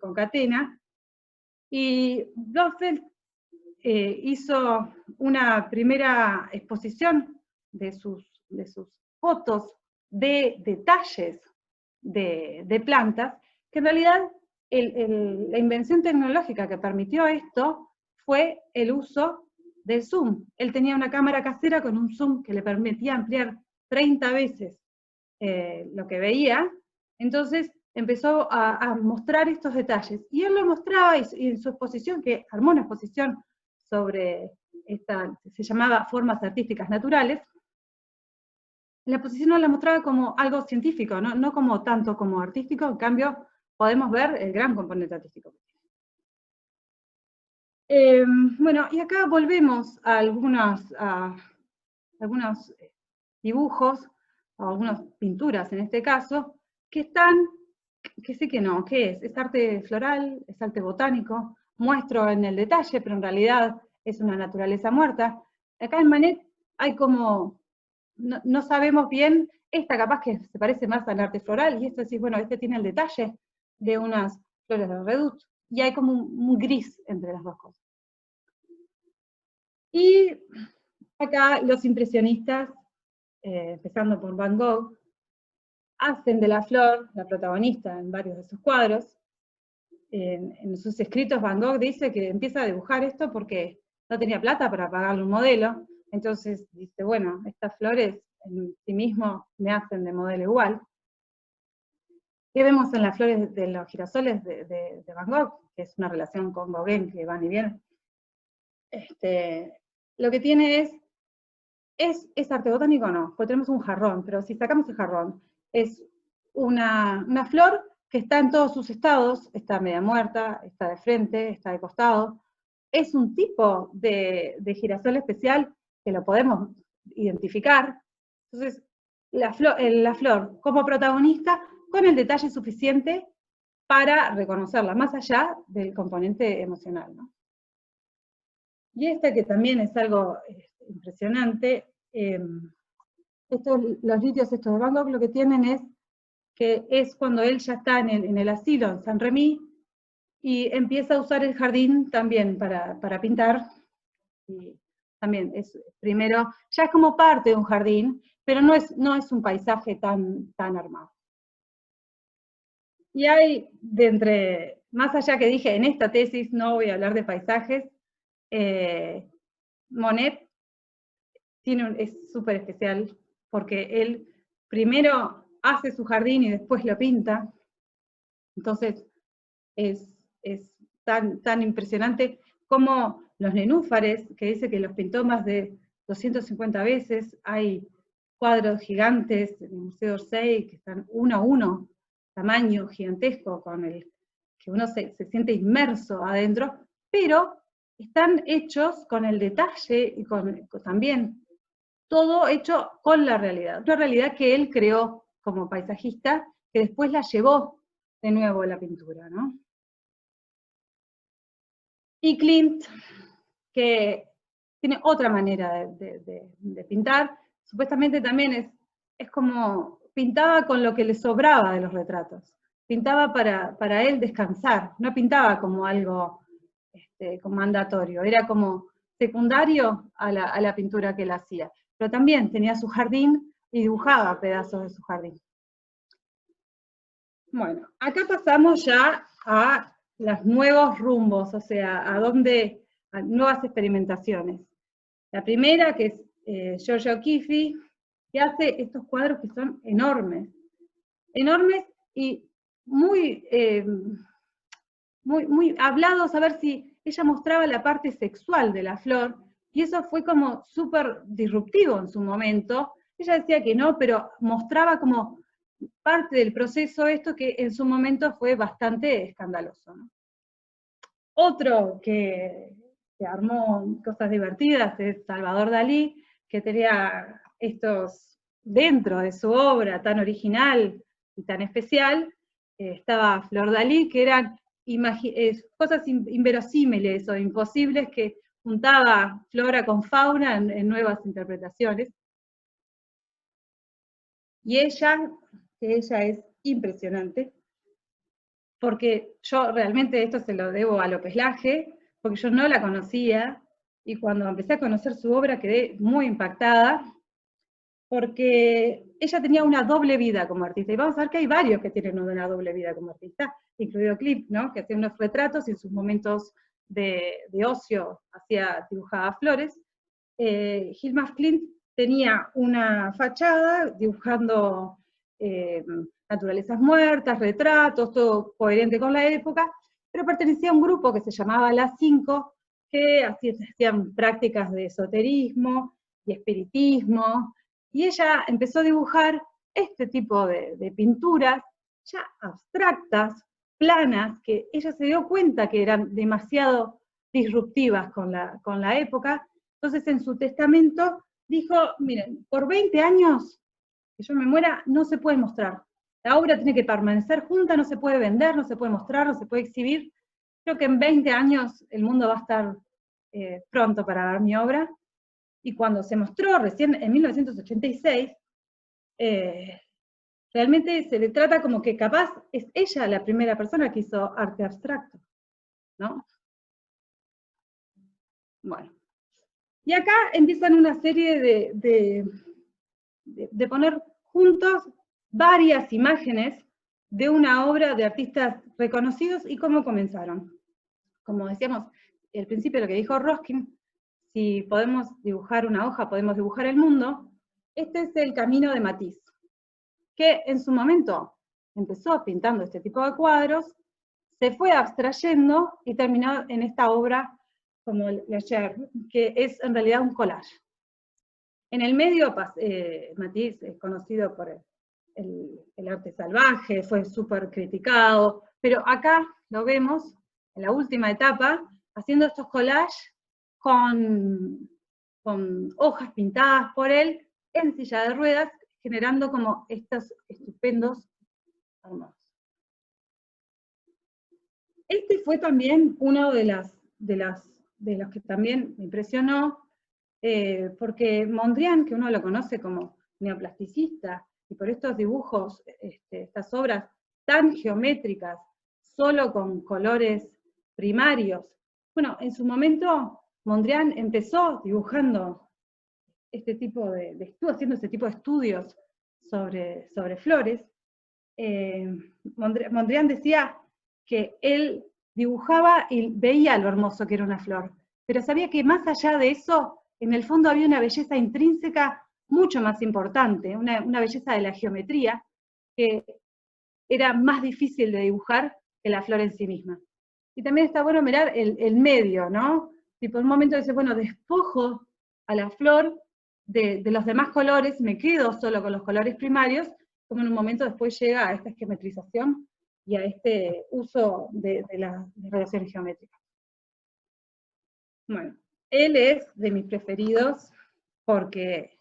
concatena. Y Blossfeld hizo una primera exposición de sus fotos de detalles de plantas, que en realidad la invención tecnológica que permitió esto fue el uso del zoom. Él tenía una cámara casera con un zoom que le permitía ampliar 30 veces lo que veía, entonces empezó a mostrar estos detalles. Y él lo mostraba, y en su exposición, que armó una exposición sobre se llamaba Formas Artísticas Naturales, la exposición no la mostraba como algo científico, no como tanto como artístico, en cambio podemos ver el gran componente artístico. Bueno, y acá volvemos a algunos dibujos, o algunas pinturas en este caso, que sí que no, ¿qué es? Es arte floral, es arte botánico, muestro en el detalle, pero en realidad es una naturaleza muerta. Acá en Manet hay como, no sabemos bien, esta capaz que se parece más al arte floral, y esto decís, bueno, este tiene el detalle de unas flores de redoute, y hay como un gris entre las dos cosas. Y acá los impresionistas, empezando por Van Gogh, hacen de la flor la protagonista en varios de sus cuadros. En sus escritos Van Gogh dice que empieza a dibujar esto porque no tenía plata para pagarle un modelo, entonces dice, bueno, estas flores en sí mismo me hacen de modelo igual. ¿Qué vemos en las flores de los girasoles de Van Gogh? Que es una relación con Gauguin que van y vienen. Lo que tiene ¿es arte botánico o no? Pues tenemos un jarrón, pero si sacamos el jarrón, es una flor que está en todos sus estados, está media muerta, está de frente, está de costado. Es un tipo de girasol especial que lo podemos identificar, Entonces, la flor como protagonista con el detalle suficiente para reconocerla, más allá del componente emocional, ¿no? Y esta que también es algo impresionante, los lirios estos de Van Gogh lo que tienen es que es cuando él ya está en el asilo, en Saint-Rémy, y empieza a usar el jardín también para pintar. Y también es primero, ya es como parte de un jardín, pero no es un paisaje tan armado. Y hay, más allá que dije, en esta tesis no voy a hablar de paisajes, Monet es súper especial, porque él primero hace su jardín y después lo pinta. Entonces, es tan impresionante como los nenúfares, que dice que los pintó más de 250 veces. Hay cuadros gigantes en el Museo d'Orsay que están 1 a 1, tamaño gigantesco, con el que uno se siente inmerso adentro, pero están hechos con el detalle y también todo hecho con la realidad. Una realidad que él creó como paisajista, que después la llevó de nuevo a la pintura, ¿no? Y Klimt, que tiene otra manera de pintar, supuestamente también es como pintaba con lo que le sobraba de los retratos. Pintaba para él descansar, no pintaba como algo como mandatorio, era como secundario a la pintura que él hacía. Pero también tenía su jardín y dibujaba pedazos de su jardín. Bueno, acá pasamos ya a los nuevos rumbos, o sea, a nuevas experimentaciones. La primera, que es Georgia O'Keeffe, que hace estos cuadros que son enormes y muy hablados, a ver si ella mostraba la parte sexual de la flor, y eso fue como súper disruptivo en su momento. Ella decía que no, pero mostraba como parte del proceso esto que en su momento fue bastante escandaloso, ¿no? Otro que armó cosas divertidas es Salvador Dalí, que tenía estos, dentro de su obra tan original y tan especial, estaba Flor Dalí, que eran cosas inverosímiles o imposibles que juntaba flora con fauna en nuevas interpretaciones. Y ella es impresionante, porque yo realmente esto se lo debo a López Laje, porque yo no la conocía, y cuando empecé a conocer su obra quedé muy impactada, porque ella tenía una doble vida como artista, y vamos a ver que hay varios que tienen una doble vida como artista, incluido Klimt, ¿no? Que hacía unos retratos y en sus momentos de ocio dibujaba flores. Hilma Klint tenía una fachada dibujando naturalezas muertas, retratos, todo coherente con la época, pero pertenecía a un grupo que se llamaba Las Cinco, que hacían prácticas de esoterismo y espiritismo, y ella empezó a dibujar este tipo de pinturas ya abstractas, planas, que ella se dio cuenta que eran demasiado disruptivas con la época. Entonces en su testamento dijo, miren, por 20 años que yo me muera, no se puede mostrar. La obra tiene que permanecer junta, no se puede vender, no se puede mostrar, no se puede exhibir. Creo que en 20 años el mundo va a estar pronto para ver mi obra. Y cuando se mostró recién en 1986, realmente se le trata como que capaz es ella la primera persona que hizo arte abstracto, ¿no? Bueno. Y acá empiezan una serie de poner juntos varias imágenes de una obra de artistas reconocidos y cómo comenzaron. Como decíamos al principio, lo que dijo Ruskin, si podemos dibujar una hoja, podemos dibujar el mundo. Este es el camino de Matisse, que en su momento empezó pintando este tipo de cuadros, se fue abstrayendo y terminó en esta obra como Leger, que es en realidad un collage. En el medio, Matisse es conocido por el arte salvaje, fue súper criticado, pero acá lo vemos en la última etapa, haciendo estos collages con hojas pintadas por él, en silla de ruedas, generando como estos estupendos armados. Este fue también uno de los que también me impresionó, porque Mondrian, que uno lo conoce como neoplasticista, y por estos dibujos, estas obras tan geométricas, solo con colores primarios, bueno, en su momento Mondrian empezó dibujando este tipo haciendo este tipo de estudios sobre flores. Mondrian decía que él dibujaba y veía lo hermoso que era una flor, pero sabía que más allá de eso, en el fondo había una belleza intrínseca mucho más importante, una belleza de la geometría, que era más difícil de dibujar que la flor en sí misma. Y también está bueno mirar el medio, ¿no? Si por un momento dice, bueno, despojo a la flor de los demás colores, me quedo solo con los colores primarios, como en un momento después llega a esta esquematización y a este uso de las relaciones geométricas. Bueno, él es de mis preferidos porque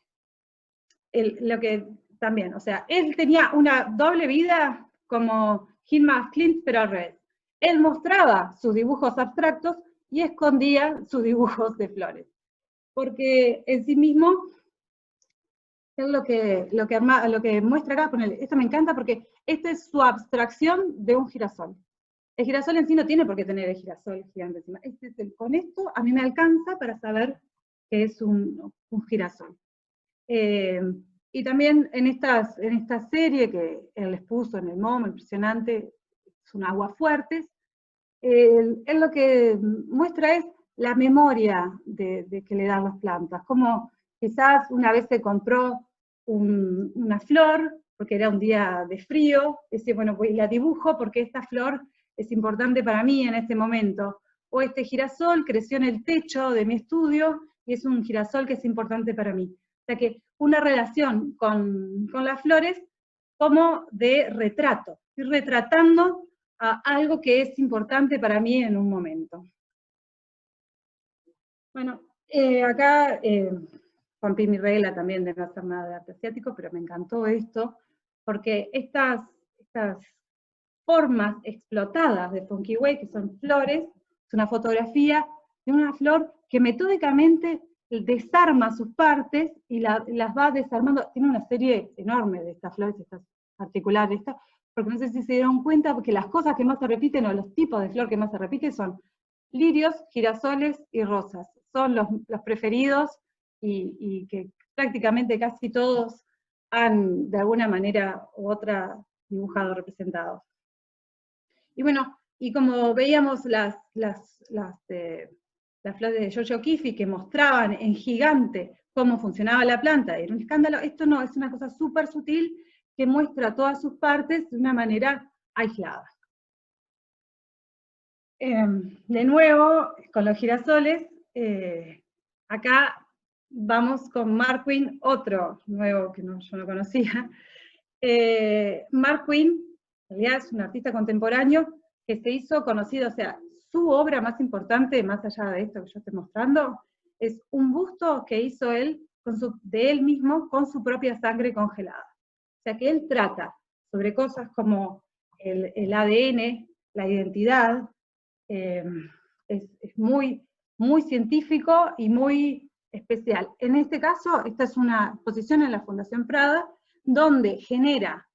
lo que también, o sea, él tenía una doble vida como Hilma af Klint, pero al revés. Él mostraba sus dibujos abstractos y escondía sus dibujos de flores. Porque en sí mismo, es lo que muestra acá, esto me encanta porque esta es su abstracción de un girasol. El girasol en sí no tiene por qué tener el girasol gigante encima. Con esto a mí me alcanza para saber que es un girasol. Y también en esta serie que él les puso en el MoMA, impresionante, son aguafuertes, él lo que muestra es la memoria de que le dan las plantas, como quizás una vez se compró una flor, porque era un día de frío, y dice, bueno, pues la dibujo porque esta flor es importante para mí en este momento, o este girasol creció en el techo de mi estudio, y es un girasol que es importante para mí. O sea que una relación con las flores como de retrato, estoy retratando a algo que es importante para mí en un momento. Bueno, acá rompí mi regla también de no hacer nada de arte asiático, pero me encantó esto, porque estas formas explotadas de Funky Way, que son flores, es una fotografía de una flor que metódicamente desarma sus partes y las va desarmando. Tiene una serie enorme de estas flores, estas particulares, porque no sé si se dieron cuenta, porque las cosas que más se repiten, o los tipos de flor que más se repiten, son lirios, girasoles y rosas. Son los preferidos y que prácticamente casi todos han, de alguna manera u otra, dibujado, representados. Y bueno, y como veíamos las flores de Giorgio O'Keeffe que mostraban en gigante cómo funcionaba la planta, era un escándalo, esto no, es una cosa súper sutil que muestra todas sus partes de una manera aislada. De nuevo, con los girasoles, acá vamos con Marquin, otro nuevo que yo no conocía. Marquin, en realidad es un artista contemporáneo que se hizo conocido, o sea, su obra más importante, más allá de esto que yo estoy mostrando, es un busto que hizo él de él mismo con su propia sangre congelada. O sea que él trata sobre cosas como el ADN, la identidad, es muy, muy científico y muy especial. En este caso, esta es una exposición en la Fundación Prada, donde genera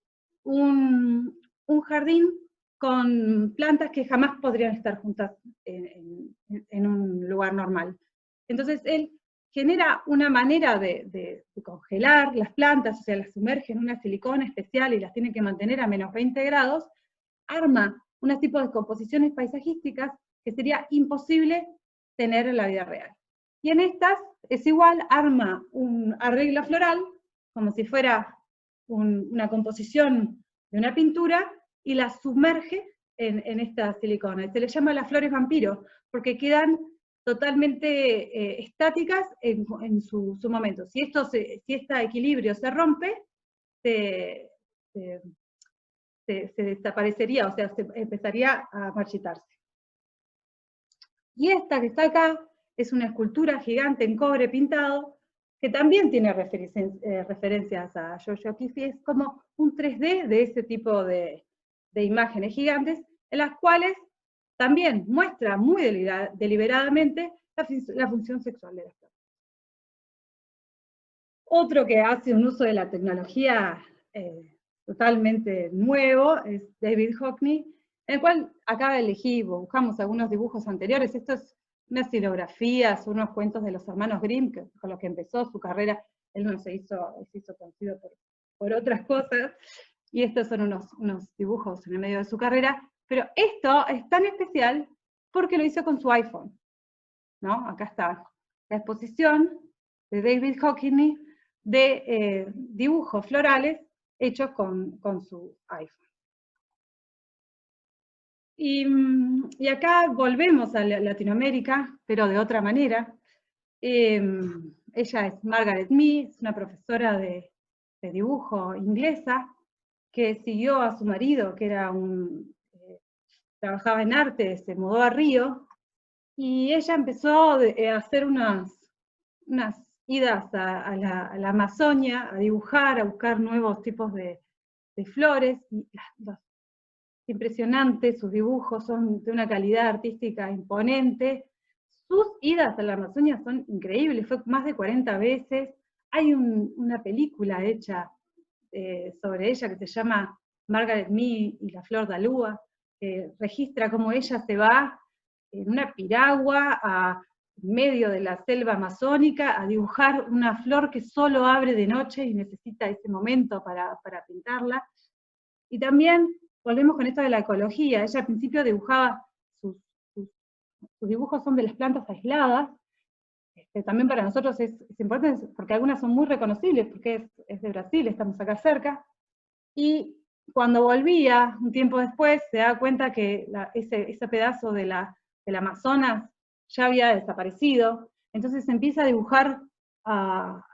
un jardín con plantas que jamás podrían estar juntas en un lugar normal. Entonces él genera una manera de congelar las plantas, o sea, las sumerge en una silicona especial y las tiene que mantener a menos 20 grados, arma unos tipos de composiciones paisajísticas que sería imposible tener en la vida real. Y en estas es igual, arma un arreglo floral, como si fuera una composición de una pintura, y la sumerge en esta silicona. Se le llama las flores vampiro, porque quedan totalmente estáticas en su momento. Si este equilibrio se rompe, se desaparecería, o sea, se empezaría a marchitarse. Y esta que está acá es una escultura gigante en cobre pintado, que también tiene referencias a George O'Keeffe, es como un 3D de ese tipo de imágenes gigantes, en las cuales también muestra muy deliberadamente la función sexual de las personas. Otro que hace un uso de la tecnología totalmente nuevo es David Hockney, en el cual acá buscamos algunos dibujos anteriores. Esto es unas silografías, unos cuentos de los hermanos Grimm, con los que empezó su carrera. Él no se hizo conocido por otras cosas, y estos son unos dibujos en el medio de su carrera, pero esto es tan especial porque lo hizo con su iPhone, ¿no? Acá está la exposición de David Hockney de dibujos florales hechos con su iPhone. Y acá volvemos a Latinoamérica, pero de otra manera. Ella es Margaret Mee, es una profesora de dibujo inglesa, que siguió a su marido, que era trabajaba en arte, se mudó a Río, y ella empezó a hacer unas idas a la Amazonia, a dibujar, a buscar nuevos tipos de flores, y impresionantes, sus dibujos son de una calidad artística imponente. Sus idas a la Amazonia son increíbles, fue más de 40 veces. Hay una película hecha sobre ella que se llama Margaret Mee y la flor de Alúa, que registra cómo ella se va en una piragua a medio de la selva amazónica a dibujar una flor que solo abre de noche y necesita ese momento para pintarla. Y también volvemos con esto de la ecología. Ella al principio dibujaba, sus dibujos son de las plantas aisladas. También para nosotros es importante, porque algunas son muy reconocibles, porque es de Brasil, estamos acá cerca. Y cuando volvía, un tiempo después, se da cuenta que ese pedazo del Amazonas ya había desaparecido. Entonces empieza a dibujar a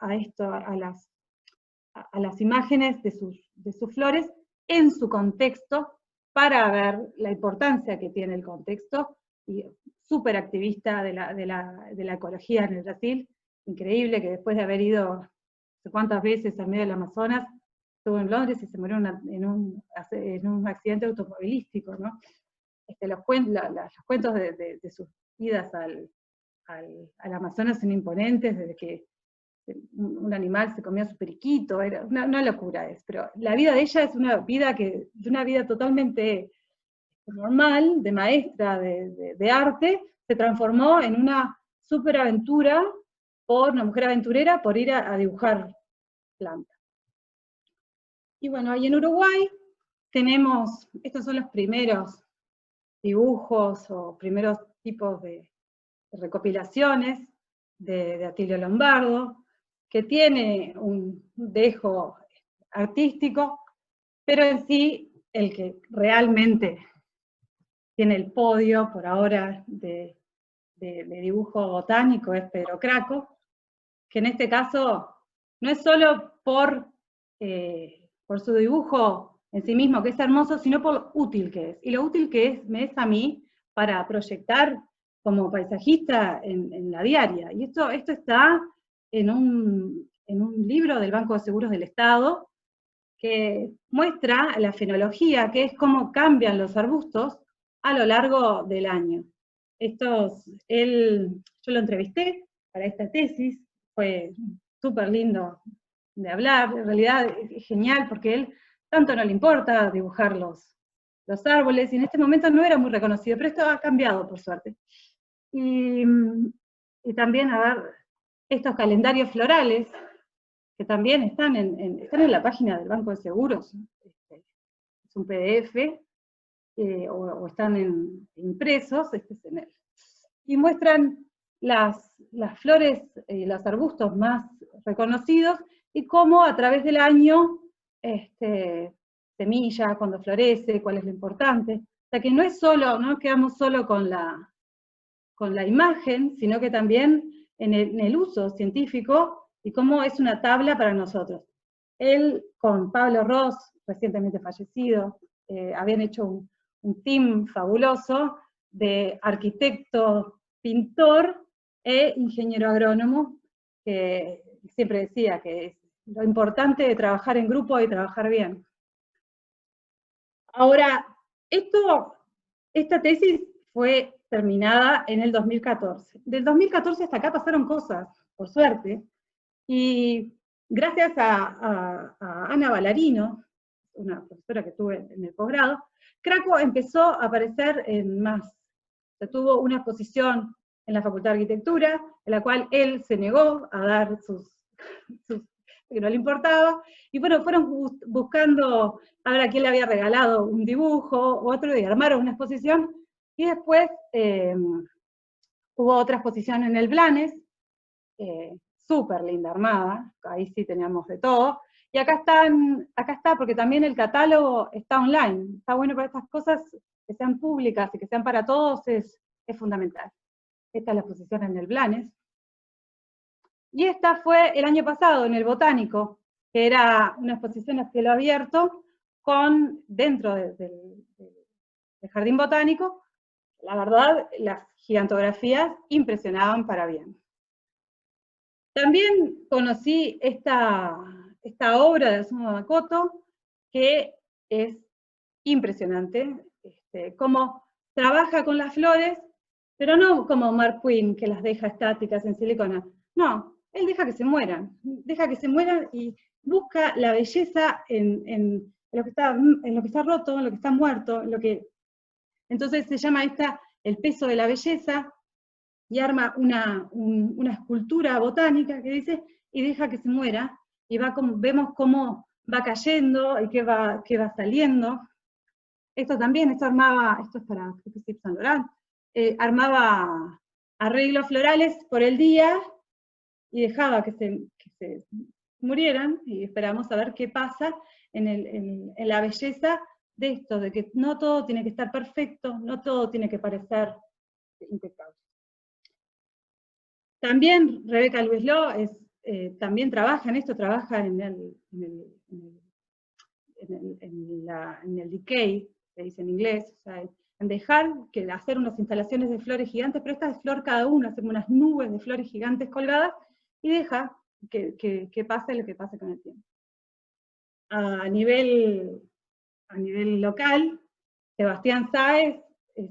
las imágenes de sus flores en su contexto, para ver la importancia que tiene el contexto, y súper activista de la ecología en el Brasil. Increíble que después de haber ido no sé cuántas veces al medio del Amazonas, estuvo en Londres y se murió en un accidente automovilístico, ¿no? Los cuentos de sus idas al Amazonas son imponentes, desde que un animal se comía su periquito, era una locura pero la vida de ella es una vida totalmente normal, de maestra de arte, se transformó en una superaventura, una mujer aventurera, por ir a dibujar plantas. Y bueno, ahí en Uruguay tenemos, estos son los primeros dibujos o primeros tipos de recopilaciones de Atilio Lombardo, que tiene un dejo artístico, pero en sí el que realmente tiene el podio por ahora de dibujo botánico es Pedro Craco, que en este caso no es solo por su dibujo en sí mismo, que es hermoso, sino por lo útil que es. Y lo útil que me es a mí para proyectar como paisajista en la diaria. Y esto está en un libro del Banco de Seguros del Estado, que muestra la fenología, que es cómo cambian los arbustos a lo largo del año. Yo lo entrevisté para esta tesis, fue súper lindo de hablar, en realidad es genial, porque él tanto no le importa dibujar los árboles, y en este momento no era muy reconocido, pero esto ha cambiado, por suerte. Y también, a ver, estos calendarios florales, que también están en la página del Banco de Seguros, es un PDF, o están impresos, este es en él. Y muestran las flores, los arbustos más reconocidos, y cómo a través del año, semilla, cuando florece, cuál es lo importante. O sea que no quedamos solo con la imagen, sino que también en el uso científico, y cómo es una tabla para nosotros. Él, con Pablo Ross, recientemente fallecido, habían hecho un team fabuloso de arquitecto, pintor e ingeniero agrónomo, que siempre decía que es lo importante de trabajar en grupo y trabajar bien. Ahora, esta tesis fue terminada en el 2014. Del 2014 hasta acá pasaron cosas, por suerte, y gracias a Ana Ballarino, una profesora que tuve en el posgrado, Craco empezó a aparecer en más. Se tuvo una exposición en la Facultad de Arquitectura, en la cual él se negó a dar que no le importaba, y bueno, fueron buscando a ver a quién le había regalado un dibujo, otro, y armaron una exposición, y después hubo otra exposición en el Blanes, súper linda armada, ahí sí teníamos de todo, y acá está, porque también el catálogo está online, está bueno para estas cosas que sean públicas y que sean para todos, es fundamental. Esta es la exposición en el Blanes. Y esta fue el año pasado en el Botánico, que era una exposición a cielo abierto, dentro del Jardín Botánico. La verdad, las gigantografías impresionaban para bien. También conocí esta obra de Osamu Makoto, que es impresionante, cómo trabaja con las flores, pero no como Mark Quinn, que las deja estáticas en silicona. No, él deja que se mueran y busca la belleza en lo que está roto, en lo que está muerto, entonces se llama el peso de la belleza, y arma una escultura botánica que dice, y deja que se muera, y vemos cómo va cayendo y qué va saliendo. Esto armaba, esto es para Yves Saint Laurent, armaba arreglos florales por el día, y dejaba que se murieran, y esperamos a ver qué pasa en la belleza de esto, de que no todo tiene que estar perfecto, no todo tiene que parecer impecable. También Rebeca Luisló también trabaja en esto, trabaja en el decay, se dice en inglés, o sea, en dejar que hacer unas instalaciones de flores gigantes, pero esta es flor cada una, hacemos unas nubes de flores gigantes colgadas, y deja que pase lo que pase con el tiempo. A nivel local, Sebastián Sáez, es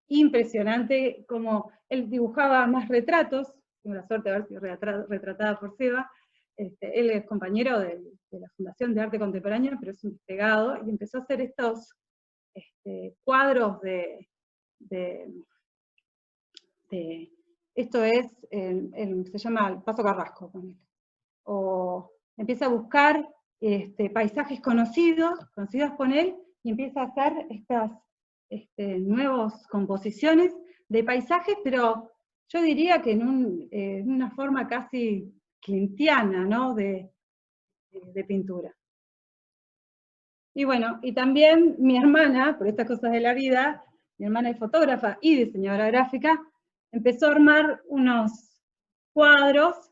impresionante como él dibujaba más retratos, tengo la suerte de haber sido retratada por Seba, él es compañero de la Fundación de Arte Contemporáneo, pero es un despegado, y empezó a hacer estos cuadros esto es, se llama el Paso Carrasco, o empieza a buscar paisajes conocidos con él, y empieza a hacer estas nuevas composiciones de paisajes, pero yo diría que en una forma casi klintiana, ¿no? de pintura. Y bueno, y también mi hermana, por estas cosas de la vida, mi hermana es fotógrafa y diseñadora gráfica, empezó a armar unos cuadros,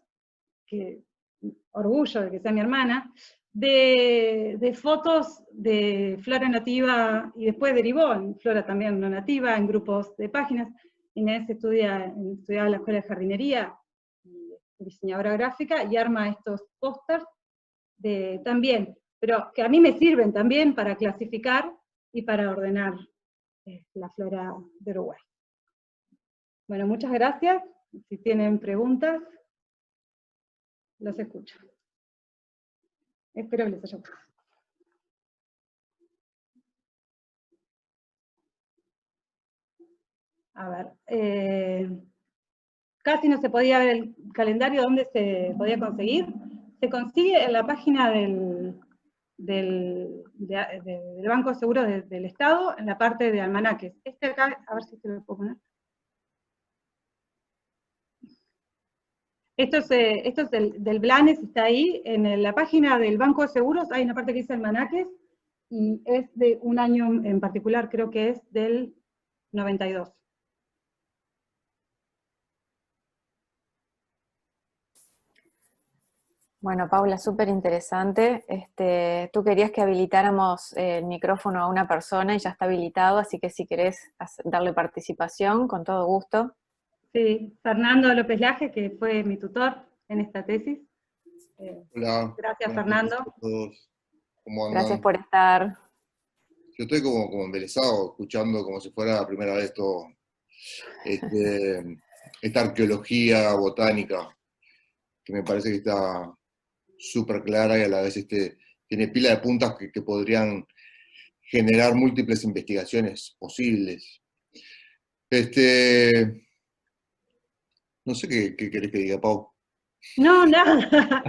orgullo de que sea mi hermana, de fotos de flora nativa, y después derivó en flora también no nativa, en grupos de páginas. Inés estudiaba en la Escuela de Jardinería, diseñadora gráfica, y arma estos pósters también, pero que a mí me sirven también para clasificar y para ordenar la flora de Uruguay. Bueno, muchas gracias. Si tienen preguntas, los escucho. Espero que les haya gustado. A ver, casi no se podía ver el calendario donde se podía conseguir. Se consigue en la página del Banco de Seguros del Estado, en la parte de almanaques. Acá, a ver si se lo puedo poner. Esto es del Blanes, está ahí, en la página del Banco de Seguros hay una parte que dice almanaques, y es de un año en particular, creo que es del 92.
Bueno, Paula, súper interesante. Tú querías que habilitáramos el micrófono a una persona y ya está habilitado, así que si querés darle participación, con todo gusto.
Sí, Fernando López Laje, que fue mi tutor en esta tesis.
Hola,
Gracias,
buenas noches
Fernando.
a todos. ¿Cómo
Gracias
andan?
por estar.
Yo estoy como embelesado, escuchando como si fuera la primera vez todo, esta arqueología botánica, que me parece que está súper clara y a la vez tiene pila de puntas que podrían generar múltiples investigaciones posibles. No sé qué querés que diga, Pau.
No, nada.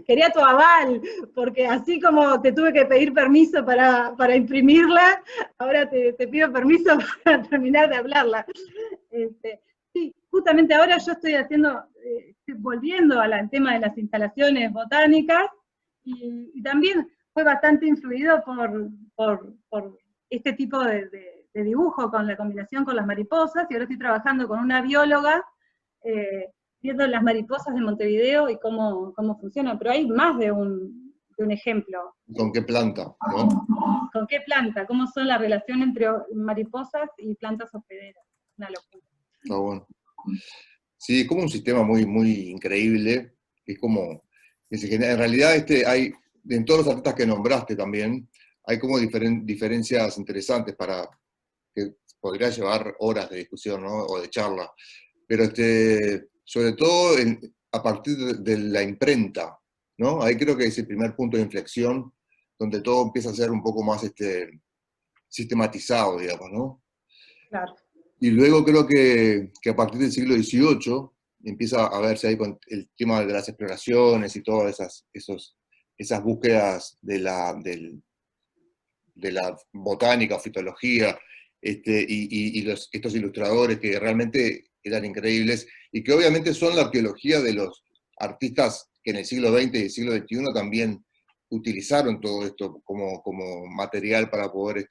Quería tu aval, porque así como te tuve que pedir permiso para imprimirla, ahora te pido permiso para terminar de hablarla. Sí, justamente ahora yo estoy estoy volviendo al tema de las instalaciones botánicas, y también fue bastante influido por este tipo de dibujo, con la combinación con las mariposas, y ahora estoy trabajando con una bióloga, viendo las mariposas de Montevideo y cómo funcionan, pero hay más de un ejemplo.
¿Con qué planta? ¿No?
¿Con qué planta? ¿Cómo son la relación entre mariposas y plantas hospederas? Una locura.
Está bueno. Sí, es como un sistema muy increíble, que es como, que se genera, en realidad en todos los artistas que nombraste también, hay como diferencias interesantes que podría llevar horas de discusión, ¿no? O de charla, pero sobre todo a partir de la imprenta, ¿no? Ahí creo que es el primer punto de inflexión, donde todo empieza a ser un poco más sistematizado, digamos, ¿no?
Claro.
Y luego creo que a partir del siglo XVIII empieza a verse ahí con el tema de las exploraciones y todas esas búsquedas de la botánica, fitología, y estos ilustradores que realmente eran increíbles, y que obviamente son la arqueología de los artistas que en el siglo XX y el siglo XXI también utilizaron todo esto como material para poder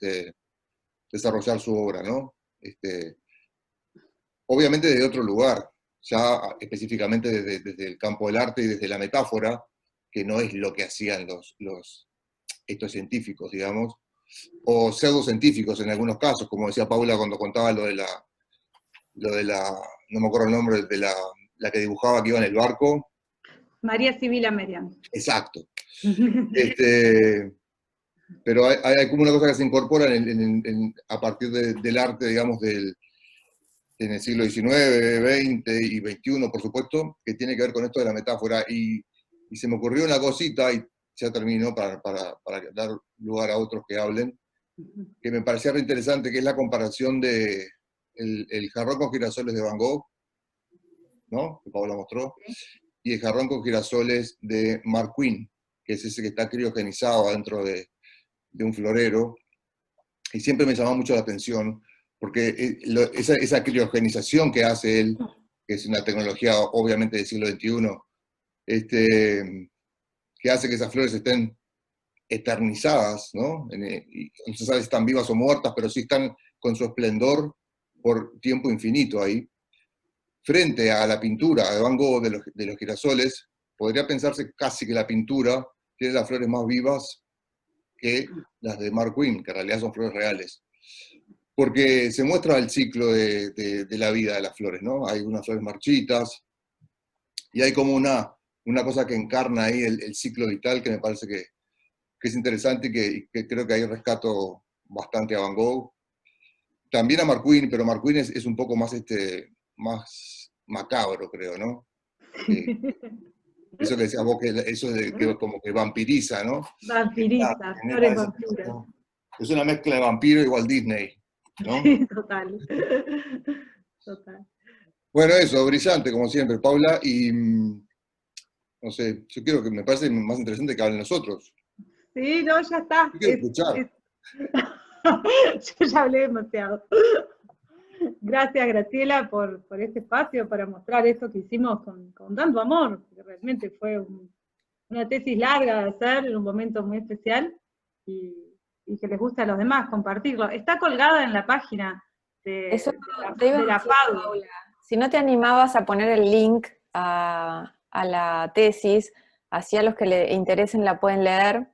desarrollar su obra, ¿no? Obviamente desde otro lugar, ya específicamente desde el campo del arte y desde la metáfora, que no es lo que hacían estos científicos, digamos, o pseudocientíficos en algunos casos, como decía Paula cuando contaba lo de la, no me acuerdo el nombre, de la que dibujaba que iba en el barco.
María Sibila Merian.
Exacto. Pero hay como una cosa que se incorpora a partir del arte, digamos, en el siglo XIX, XX y XXI, por supuesto, que tiene que ver con esto de la metáfora. Y se me ocurrió una cosita, y ya termino para dar lugar a otros que hablen, que me parecía re interesante, que es la comparación de el jarrón con girasoles de Van Gogh, ¿no? Que Paula mostró, y el jarrón con girasoles de Mark Quinn, que es ese que está criogenizado adentro de un florero, y siempre me llamó mucho la atención, porque esa criogenización que hace él, que es una tecnología obviamente del siglo XXI, que hace que esas flores estén eternizadas, ¿no? Y no se sabe si están vivas o muertas, pero sí están con su esplendor por tiempo infinito ahí. Frente a la pintura de Van Gogh de los girasoles, podría pensarse casi que la pintura tiene las flores más vivas que las de Mark Quinn, que en realidad son flores reales. Porque se muestra el ciclo de la vida de las flores, ¿no? Hay unas flores marchitas, y hay como una cosa que encarna ahí el ciclo vital que me parece que es interesante y que creo que ahí rescato bastante a Van Gogh. También a Mark Quinn, pero Mark Quinn es un poco más macabro, creo, ¿no? Eso que decías vos, eso de que como que vampiriza, ¿no?
Vampiriza, flores vampiras.
Es una mezcla de vampiro y Walt Disney, ¿no?
Sí, total. Total.
Bueno, eso, brillante, como siempre, Paula, y no sé, yo quiero que me parece más interesante que hablen nosotros.
Sí, no, ya está.
Yo quiero escuchar.
Yo ya hablé demasiado. Gracias, Graciela, por este espacio, para mostrar esto que hicimos con tanto amor, que realmente fue una tesis larga de hacer en un momento muy especial, y que les gusta a los demás compartirlo. Está colgada en la página
Eso
de la FADU.
Paula. Si no te animabas a poner el link a la tesis, así a los que le interesen la pueden leer.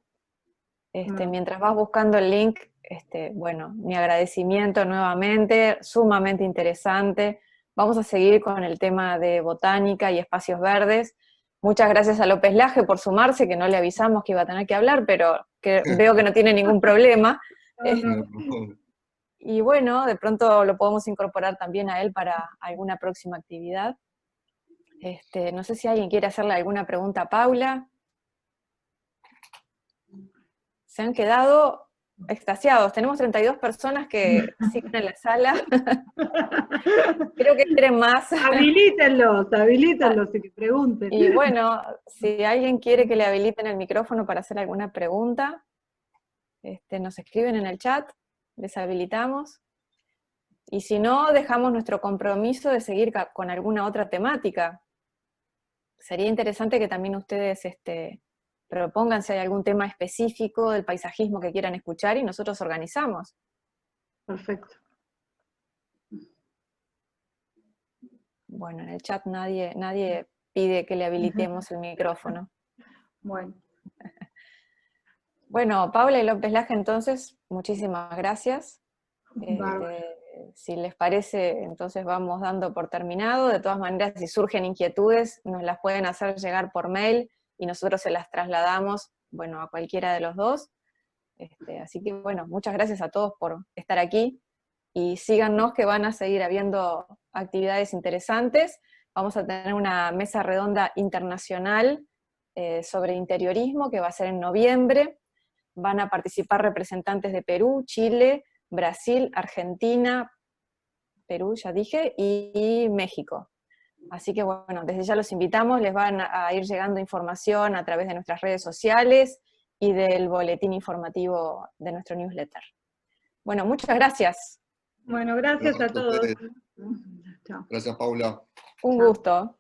Mientras vas buscando el link, bueno, mi agradecimiento nuevamente, sumamente interesante. Vamos a seguir con el tema de botánica y espacios verdes, Muchas gracias a López Laje por sumarse, que no le avisamos que iba a tener que hablar, pero que veo que no tiene ningún problema. Y bueno, de pronto lo podemos incorporar también a él para alguna próxima actividad. No sé si alguien quiere hacerle alguna pregunta a Paula. Se han quedado extasiados. Tenemos 32 personas que siguen en la sala. Creo que quieren más.
Habilítenlos y que pregunten.
Y bueno, si alguien quiere que le habiliten el micrófono para hacer alguna pregunta, nos escriben en el chat, les habilitamos. Y si no, dejamos nuestro compromiso de seguir con alguna otra temática. Sería interesante que también ustedes propongan si hay algún tema específico del paisajismo que quieran escuchar y nosotros organizamos.
Perfecto.
Bueno, en el chat nadie pide que le habilitemos el micrófono.
Bueno.
Bueno, Paula y López Laje, entonces, muchísimas gracias. Si les parece, entonces vamos dando por terminado. De todas maneras, si surgen inquietudes, nos las pueden hacer llegar por mail y nosotros se las trasladamos, bueno, a cualquiera de los dos. Así que, bueno, muchas gracias a todos por estar aquí y síganos que van a seguir habiendo actividades interesantes. Vamos a tener una mesa redonda internacional sobre interiorismo que va a ser en noviembre. Van a participar representantes de Perú, Chile, Brasil, Argentina, Perú, ya dije, y México. Así que bueno, desde ya los invitamos, les van a ir llegando información a través de nuestras redes sociales y del boletín informativo de nuestro newsletter. Bueno, muchas gracias.
Bueno, gracias a todos.
Gracias, Paula.
Un gusto.